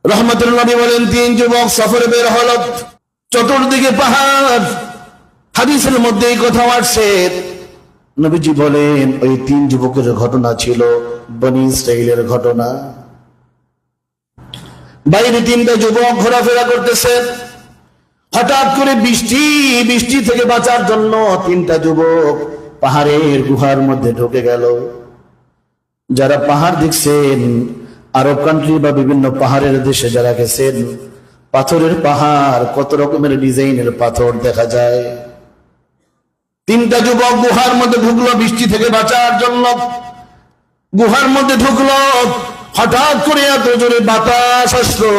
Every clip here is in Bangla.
রহমতুল্লাহ নবী বলেন, তিন যুবক সফরে বের হলো, চতুর্দিকে পাহাড়। হাদিসের মধ্যে এই কথা আসছে। নবীজি বলেন, ওই তিন যুবকের ঘটনা ছিল বনী ইসরাইলের ঘটনা। বাইরে তিনটা যুবক ঘোরাফেরা করতেছে। হঠাৎ করে বৃষ্টি থেকে বাঁচার জন্য তিনটা যুবক পাহাড়ের গুহার মধ্যে ঢুকে গেল। যারা পাহাড় দেখছেন, আরব কান্ট্রি বা বিভিন্ন পাহাড়ের দেশে যারা গেছেন, পাথরের পাহাড়, কত রকমের ডিজাইনের পাথর দেখা যায়। তিনটা যুবক গুহার মধ্যে ঢুকলো বৃষ্টি থেকে বাঁচার জন্য। গুহার মধ্যে ঢুকলো, হঠাৎ করে এত জোরে বাতাস আসলো,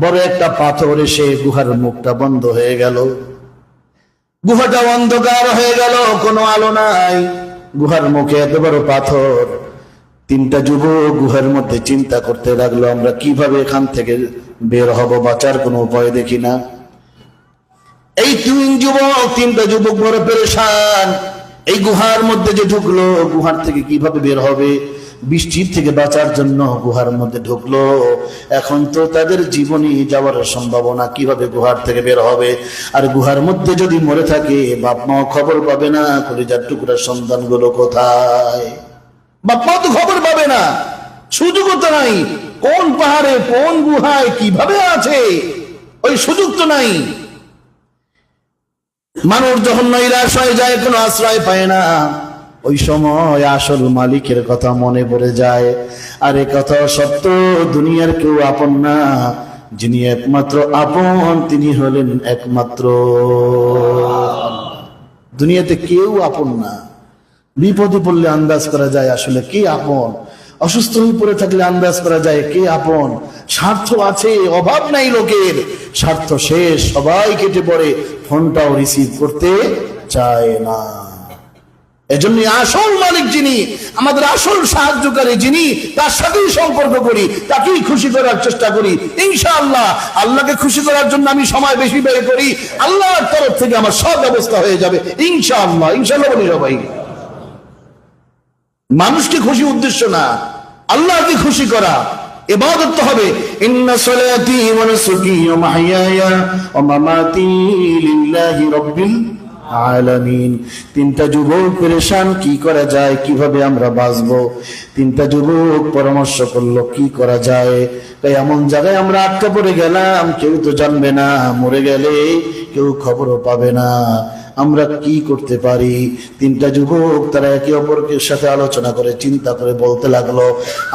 বড় একটা পাথর এসে গুহার মুখটা বন্ধ হয়ে গেল। গুহাটা অন্ধকার হয়ে গেল, কোনো আলো নাই। গুহার মুখে এত বড় পাথর। তিনটা যুবক গুহার মধ্যে চিন্তা করতে লাগলো, আমরা কিভাবে এখান থেকে বের হব, বাঁচার কোনো উপায় দেখি না। এই তিনটা যুবক বড় পেরেশান। এই গুহার মধ্যে যে ঢুকলো, গুহার থেকে কিভাবে বের হবে, বৃষ্টির থেকে বাঁচার জন্য গুহার মধ্যে ঢুকলো। এখন তো তাদের জীবনে যাওয়ার সম্ভাবনা, কিভাবে গুহার থেকে বের হবে? আর গুহার মধ্যে যদি মরে থাকে, বাপ মাও খবর পাবে না, কলিজার টুকরার সন্তানগুলো কোথায়? বাপ মা তো খবর পাবে না, সুযোগও তো নাই। কোন পাহাড়ে, কোন গুহায়, কিভাবে আছে, ওই সুযোগ তো নাই। মানুষ যখন নৈরাশ হয়ে যায়, কোনো আশ্রয় পায় না, ওই সময় আসল মালিকের কথা মনে পড়ে যায়। আর এ কথা সত্য, দুনিয়ার কেউ আপন না, যিনি একমাত্র আপন তিনি হলেন একমাত্র। দুনিয়াতে কেউ আপন না। বিপদে পড়লে আন্দাজ করা যায় আসলে কে আপন। অসুস্থ হয়ে পড়ে থাকলে আন্দাজ করা যায় কে আপন। স্বার্থ আছে, অভাব নাই লোকের, স্বার্থ শেষ, সবাই কেটে পড়ে, ফোনটাও রিসিভ করতে চায় না। এজন্য আসল মালিক যিনি, আমাদের আসল সাহায্যকারী যিনি, তার সাথেই সম্পর্ক করি, তাকেই খুশি করার চেষ্টা করি। ইনশাআল্লাহ আল্লাহকে খুশি করার জন্য আমি সময় বেশি বের করি, আল্লাহর তরফ থেকে আমার সব ব্যবস্থা হয়ে যাবে ইনশাআল্লাহ। ইনশাআল্লাহ বলি সবাই। মানুষকে খুশি উদ্দেশ্য না, আল্লাহকে খুশি করা। ইবাদত তো হবে, ইন্না সালাতি ওয়া নুসুকি ওয়া মাহইয়ায়া ওয়া মামাতি লিল্লাহি রাব্বিল আলামিন। তিনটা যুবক পেরেশান, কি করা যায়, কিভাবে আমরা বাঁচবো। তিনটা যুবক পরামর্শ করলো কি করা যায়। তাই এমন জায়গায় আমরা আটকা পড়ে গেলাম, কেউ তো জানবে না, মরে গেলে কেউ খবরও পাবে না, আমরা কি করতে পারি। তিনটা যুবক তারা একে অপরের সাথে আলোচনা করে চিন্তা করে বলতে লাগলো,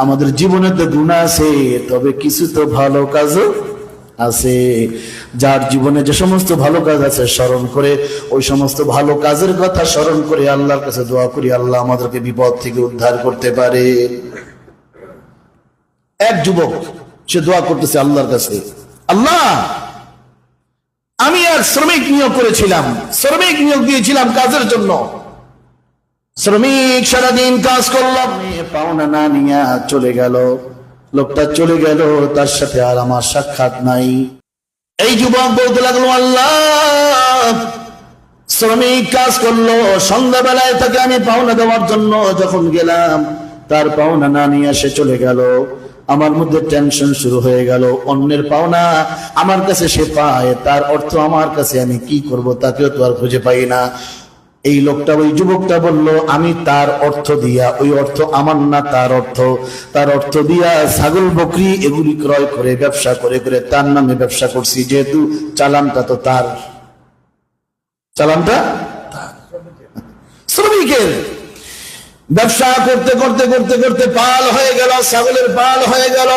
আমাদের জীবনে তো গুনাহ আছে, তবে কিছু তো ভালো কাজও আছে। যার জীবনে যে সমস্ত ভালো কাজ আছে স্মরণ করে, ওই সমস্ত ভালো কাজের কথা স্মরণ করে আল্লাহর কাছে দোয়া করি, আল্লাহ আমাদেরকে বিপদ থেকে উদ্ধার করতে পারে। এক যুবক সে দোয়া করতেছে আল্লাহর কাছে, আল্লাহ আমি এক শ্রমিক নিয়োগ করেছিলাম, শ্রমিক নিয়োগ দিয়েছিলাম কাজের জন্য। শ্রমিক সারাদিন কাজ করলাম, পাওনা না নিয়ে চলে গেল। লোকটা চলে গেল, তার সাথে আর আমার সাক্ষাৎ নাই। এই যুবক বলতে লাগলো, আল্লাহ শ্রমিক কাজ করলো, সন্ধ্যাবেলায় তাকে আমি পাওনা দেওয়ার জন্য যখন গেলাম, তার পাওনা না নিয়ে সে চলে গেল। আমার মধ্যে টেনশন শুরু হয়ে গেল, অন্যের পাওনা আমার কাছে সে পায়, তার অর্থ আমার কাছে আমি কি করব, তাকেও তো আর খুঁজে পাই না। এই লোকটা, ওই যুবকটা বলল, আমি তার অর্থ দিয়া, ওই অর্থ আমার না, তার অর্থ দিয়া ছাগল বকরি এগুলি ক্রয় করে ব্যবসা করে করে তার নামে ব্যবসা করছি, যেহেতু চালানটা তো তার, চালানটা শ্রমিকের। ব্যবসা করতে করতে করতে করতে পাল হয়ে গেল, ছাগলের পাল হয়ে গেল।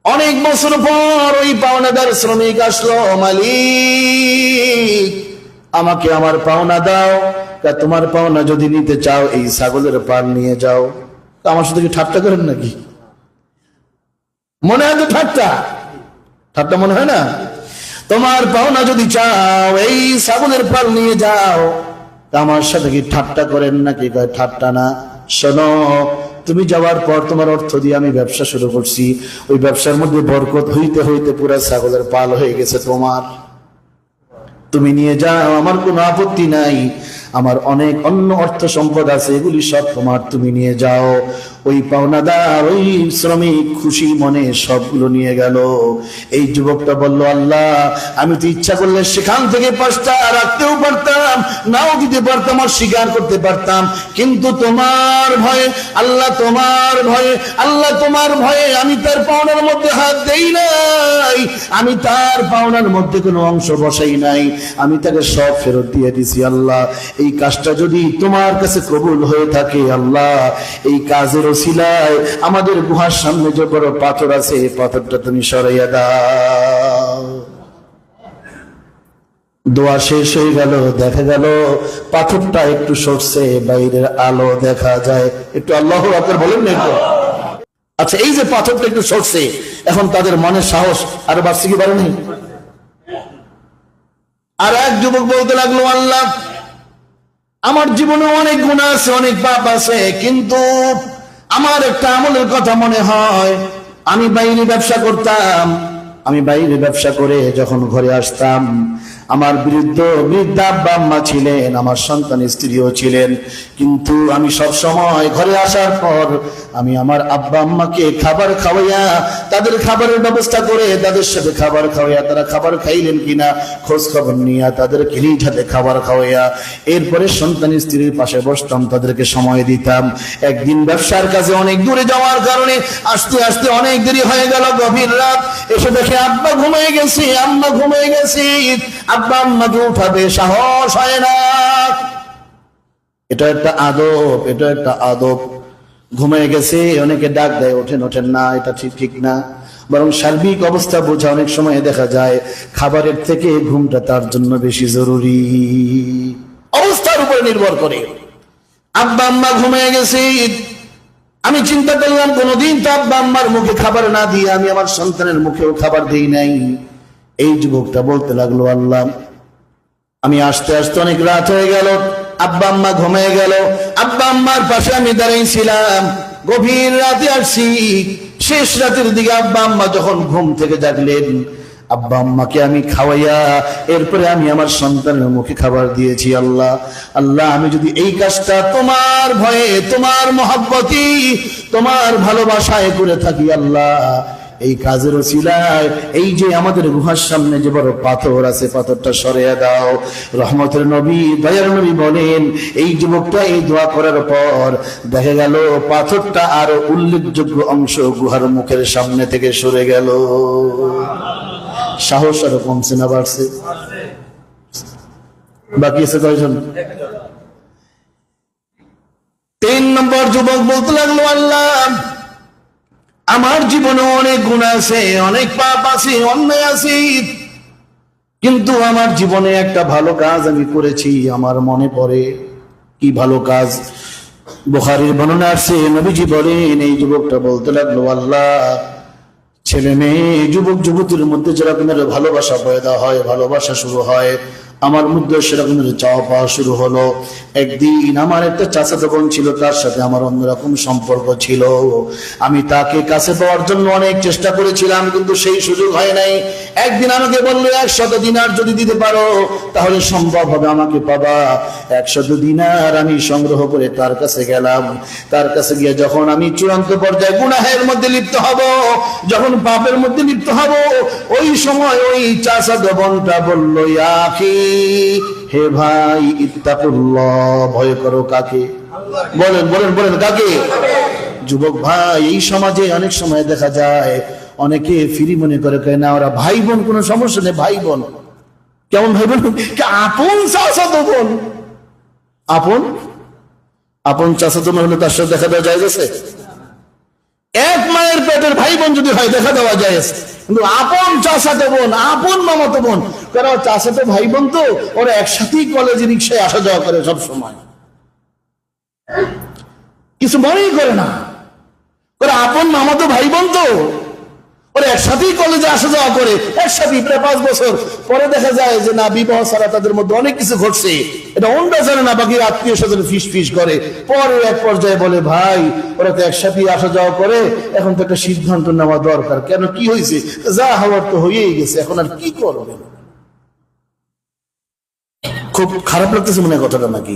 অনেক বছর পর ওই পাওনাদার শ্রমিক আসলো, মালিক আমাকে আমার পাওনা দাও। তোমার পাওনা যদি নিতে চাও এই ছাগলের পাল নিয়ে যাও। আমার সাথে কি ঠাট্টা করেন নাকি? মনে হয় তো ঠাট্টা মনে হয় না? তোমার পাওনা যদি চাও এই ছাগলের পাল নিয়ে যাও। আমার সাথে কি ঠাট্টা করেন নাকি? ঠাট্টা না। শোনো, তুমি যাওয়ার পর তোমার অর্থ দিয়ে আমি ব্যবসা শুরু করছি, ওই ব্যবসার মধ্যে বরকত হইতে হইতে পুরা ছাগলের পাল হয়ে গেছে তোমার। তুমি নিয়ে যাও, আমার কোনো আপত্তি নাই। আমার অনেক অন্য অর্থ সম্পদ আছে, এগুলি সব তোমার, তুমি নিয়ে যাও। ওই পাওনাদার ওই শ্রমিক খুশি মনে সবগুলো নিয়ে গেল। এই যুবকটা বলল, আল্লাহ আমি তো ইচ্ছা করলে সেখান থেকে 5টা রাখতেও পারতাম, নাও দিতে পারতাম, আর স্বীকার করতে পারতাম, কিন্তু তোমার ভয়ে আল্লাহ, তোমার ভয়ে আল্লাহ, তোমার ভয়ে আমি তার পাওনার মধ্যে হাত দেই নাই, আমি তার পাওনার মধ্যে কোনো অংশ বসাই নাই, আমি তাকে সব ফেরত দিয়ে দিছি। আল্লাহ এই কাজটা যদি তোমার কাছে কবুল হয়ে থাকে, আল্লাহ এই কাজের ওসিলায় আমাদের গুহার সামনে যে বড় পাথর আছে, এই পাথরটা তুমি সরাইয়া দাও। দোয়া শেষ হয়ে গেল, দেখা গেল পাথরটা একটু সরছে, বাইরের আলো দেখা যায়। একটু আল্লাহু আকবার বলেন না একটু। আচ্ছা, এই যে পাথরটা একটু সরছে, এখন তাদের মনের সাহস আর বাড়ছে কি বাড়েনি? আর এক যুবক বলতে লাগলো, আল্লাহ আমার জীবনে অনেক গুনাহ আছে, অনেক পাপ আছে, কিন্তু আমার একটা আমলের কথা মনে হয়। আমি বাইরে ব্যবসা করতাম, আমি বাইরে ব্যবসা করে যখন ঘরে আসতাম, আমার বৃদ্ধা আব্বা আম্মা ছিলেন, আমার সন্তান স্ত্রীও ছিলেন, কিন্তু আমি সব সময় ঘরে আসার পর আমি আমার আব্বা আম্মাকে খাবার খাওয়াইয়া, তাদের খাবারের ব্যবস্থা করে তাদের সাথে খাবার খাওয়াইয়া, তারা খাবার খাইলেন কিনা খোঁজ খবর নিয়া তাদেরকে নিজ হাতে খাবার খাওয়াইয়া এরপরে সন্তান স্ত্রীর পাশে বসতাম, তাদেরকে সময় দিতাম। একদিন ব্যবসার কাজে অনেক দূরে যাওয়ার কারণে আস্তে আস্তে অনেক দেরি হয়ে গেল, গভীর রাত, এসে দেখে আব্বা ঘুমিয়ে গেছি, আম্মা ঘুমিয়ে গেছি, আব্বা আম্মাকে উঠাবে সাহস হয় না। এটা একটা আদব, এটা একটা আদব। ঘুমিয়ে গেছে, অনেকে ডাক দেয়, ওঠেন ওঠেন না, এটা ঠিক না। বরং সার্বিক অবস্থা বোঝা অনেক সময় দেখা যায় খাবারের থেকে ঘুমটা তার জন্য বেশি জরুরি, অবস্থার উপরে নির্ভর করে। আব্বা আম্মা ঘুমিয়ে গেছে, আমি চিন্তা করলাম কোনদিন তো আব্বা আম্মার মুখে খাবার না দিয়ে আমি আমার সন্তানের মুখেও খাবার দেই নাই। এই যুবকটা বলতে লাগলো, আল্লাহ আমি আসতে আসতে অনেক রাত হয়ে গেল, আব্বা আম্মা ঘুমিয়ে গেল, আব্বা আম্মার পাশে আমি দাঁড়িয়েছিলাম, গভীর রাতে আসছি, শেষ রাতের দিকে আব্বা আম্মা যখন ঘুম থেকে জাগলেন, আব্বা আম্মাকে আমি খাওয়াইয়া এরপরে আমি আমার সন্তানের মুখে খাবার দিয়েছি। আল্লাহ আমি যদি এই কাজটা তোমার ভয়ে, তোমার মহব্বতি, তোমার ভালোবাসায় করে থাকি, আল্লাহ এই কাজের ওসিলায় এই যে আমাদের গুহার সামনে যে বড় পাথর আছে, পাথরটা সরিয়ে দাও। রহমতের নবী, দয়ার নবী বলেন, এই যুবকটা এই দোয়া করার পর দেখা গেল পাথরটা আরো উল্লেখযোগ্য অংশ গুহার মুখের সামনে থেকে সরে গেল। সাহস আরো কমছে না বাড়ছে? বাকি আছে কয়জন? 3 নম্বর যুবক বলতে লাগলো, আল্লাহ আমার জীবনে অনেক গুনাহ আছে, অনেক পাপ আছে, অন্যায় আছে, কিন্তু আমার জীবনে একটা ভালো কাজ আমি করেছি, আমার মনে পড়ে। কি ভালো কাজ? বুখারীর বর্ণনা আছে, নবীজি বলেন, এই যুবকটা বলতে লাগলো, আল্লাহ ছেলে মেয়ে, যুবক যুবতীর মধ্যে যেরকমের ভালোবাসা পয়দা হয়, ভালোবাসা শুরু হয়, আমার মধ্যে সেরকমের চাওয়া পাওয়া শুরু হলো। একদিন আমার একটা চাচাতো বোন ছিল, তার সাথে আমার অন্যরকম সম্পর্ক ছিল। আমি তাকে কাছে পাওয়ার জন্য অনেক চেষ্টা করেছিলাম, কিন্তু সেই সুযোগ হয় নাই। একদিন আমাকে বললো, 100 দিনার যদি দিতে পারো তাহলে সম্ভব হবে, আমাকে পাবা। 100 দিনার আমি সংগ্রহ করে তার কাছে গেলাম। তার কাছে গিয়ে যখন আমি চূড়ান্ত পর্যায়ে গুনাহের মধ্যে লিপ্ত হব, যখন পাপের মধ্যে লিপ্ত হব, ওই সময় ওই চাচাতো বোনটা বললো, আখি, হে ভাই, ইত্তাকুল্লাহ, ভয় করো কাকে? বলেন বলেন বলেন, কাকে? যুবক ভাই, এই সমাজে অনেক সময় দেখা যায় অনেকে ফ্রি মনে করে, কয় না ওরা ভাই বোন, কোনো সমস্যা নেই, ভাই বোন। কেমন ভাই বোন? আপন চাচাতো বোন। আপন চাচাতো বোন হলে তার সাথে দেখা দেওয়া যায় গেছে? এক মায়ের পেটের ভাই বোন যদি হয় দেখা দেওয়া যায়, কিন্তু আপন চাচাতো বোন, আপন মামাতো বোন, কারণ চাচাতো ভাই বোন তো ওরা একসাথেই কলেজে রিক্সায় আসা যাওয়া করে, সব সময় কিছু মনেই করে না। আপন মামাতো ভাই বোন তো ওরা একসাথেই কলেজে আসা যাওয়া করে, একসাথেই প্রায় 5 বছর পরে দেখা যায় যে না, বিবাহ ছাড়া তাদের মধ্যে অনেক কিছু ঘটছে, এটা অন্যরা জানে না, বাকি আত্মীয় স্বজন ফিস করে। পরে এক পর্যায়ে বলে, ভাই ওরা তো একসাথেই আসা যাওয়া করে, এখন তো একটা সিদ্ধান্ত নেওয়া দরকার। কেন, কি হয়েছে? যা হওয়ার তো হয়েই গেছে, এখন আর কি করবে? খুব খারাপ লাগতেছে মনে হয় কথাটা, নাকি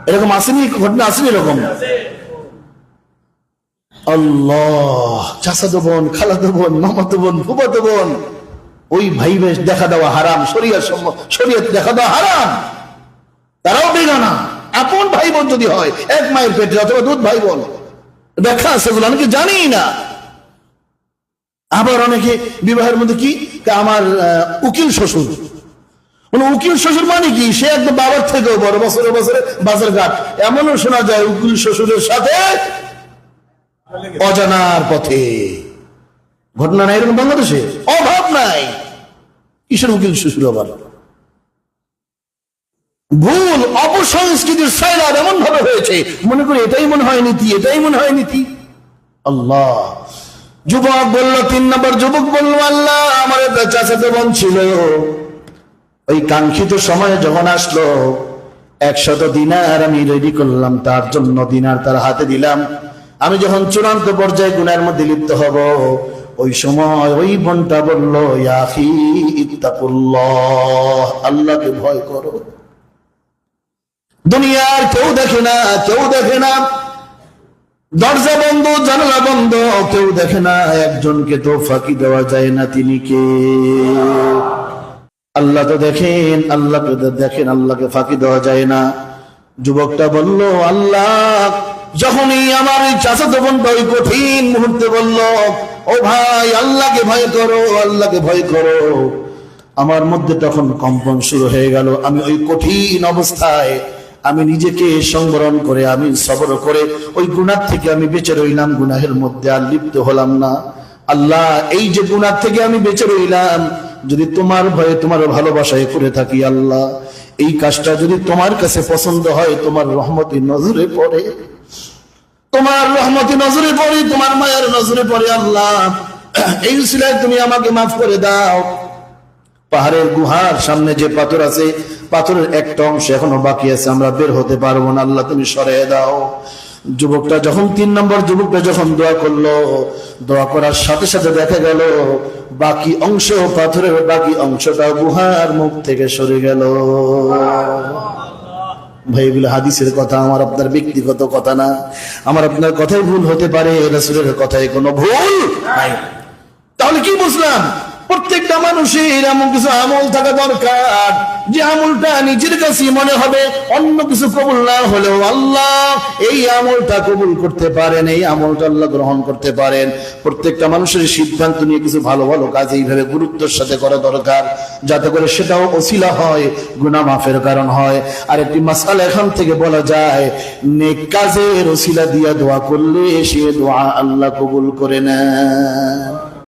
এরকম আসেনি? ঘটনা আসেনি এরকম? আল্লাহ, চাচাতো বোন, খালাতো বোন, মামাতো বোন, ফুফাতো বোন, ওই ভাই বেশ দেখা দেওয়া হারাম, শরীয়ত দেখা দেওয়া হারাম। তারাও বেগানা। আপন ভাই বোন যদি হয়, এক মায়ের পেটে অথবা দুধ ভাই বোন, দেখা আছে, এগুলো অনেকে জানেই না। আবার অনেকে বিবাহের মধ্যে কি, আমার উকিল শ্বশুর, উকিল শ্বশুর মানে কি, সে একদম বাবার থেকেও বড়, বছরে বছরে বাজার ঘাট। এমনও শোনা যায় উকিল শ্বশুরের সাথে অজানার পথে। ঘটনা নাই এরকম বাংলাদেশে? অভাব নাই। কিসের উকিল শ্বশুর? আবার ভুল অপসংস্কৃতির সাইলার এমন ভাবে হয়েছে, মনে করি এটাই মনে হয় নীতি, এটাই মনে হয় নীতি। আল্লাহ। যুবক বলল, 3 নম্বর যুবক বলল, আল্লাহ আমার একটা চাচাতো বোন ছিল, ওই কাঙ্ক্ষিত সময় যখন আসলো 100 দিনার আমি রেডি করলাম, তার জন্য দিনার তার হাতে দিলাম। আমি যখন চূড়ান্ত পর্যায়ে গুনাহের মধ্যে লিপ্ত হব, ওই সময় ওই বোনটা বলল, ইয়া আখি ইত্তাকুল্লাহ, আল্লাহকে ভয় করো। দুনিয়ার কেউ দেখে না, কেউ দেখে না, দরজা বন্ধ, জানালা বন্ধ, কেউ দেখে না, একজনকে তো ফাঁকি দেওয়া যায় না, তিনি কে? আল্লাহ তো দেখেন, আল্লাহকে দেখেন, আল্লাহকে ফাঁকি দেওয়া যায় না। যুবকটা বলল, আল্লাহ, যখনই আমার এই চাচাতো বোনটা ওই কঠিন মুহূর্তে বলল, ও ভাই আল্লাহকে ভয় করো, আল্লাহকে ভয় করো, আমার মধ্যে তখন কম্পন শুরু হয়ে গেল। আমি ওই কঠিন অবস্থায় আমি নিজেকে সংবরণ করে, আমি সবর করে ওই গুনাহ থেকে আমি বেঁচে রইলাম, গুনাহের মধ্যে আর লিপ্ত হলাম না। আল্লাহ, এই যে গুনাহ থেকে আমি বেঁচে রইলাম, যদি তোমার ভয়ে, তোমার ভালোবাসায় করে থাকি, আল্লাহ এই কাজটা যদি তোমার কাছে পছন্দ হয়, তোমার রহমতি নজরে পড়ে, তোমার রহমতি নজরে পড়ে, তোমার মায়ের নজরে পড়ে, আল্লাহ এই উসিলায় তুমি আমাকে মাফ করে দাও। পাহাড়ের গুহার সামনে যে পাথর আছে, পাথরের একটা অংশ এখনো বাকি আছে, আমরা বের হতে পারবো না, আল্লাহ তুমি সরিয়ে দাও। যুবকটা যখন 3 নম্বর যুবকটা যখন দোয়া করলো, দোয়া করার সাথে সাথে দেখা গেল বাকি অংশ, পাথরের বাকি অংশটা গুহার মুখ থেকে সরে গেল। ভাই, এগুলো হাদিসের কথা, আমার আপনার ব্যক্তিগত কথা না। আমার আপনার কথাই ভুল হতে পারে, রাসূলের কথায় কোনো ভুল নাই। তাহলে কি বুঝলাম? প্রত্যেকটা মানুষের এমন কিছু আমল থাকা দরকার, যে আমলটা নিজের কাছে মনে হবে, অন্য কিছু কবুল না হলেও আল্লাহ এই আমলটা কবুল করতে পারেন, এই আমলটা আল্লাহ গ্রহণ করতে পারেন। প্রত্যেকটা মানুষের সিদ্ধান্ত নিয়ে কিছু ভালো ভালো কাজ এইভাবে গুরুত্বের সাথে করা দরকার, যাতে করে সেটাও ওসিলা হয়, গুনাহ মাফের কারণ হয়। আর একটি মাসআলা এখান থেকে বলা যায়, নেক কাজের ওসিলা দিয়া দোয়া করলে সে দোয়া আল্লাহ কবুল করে নেন।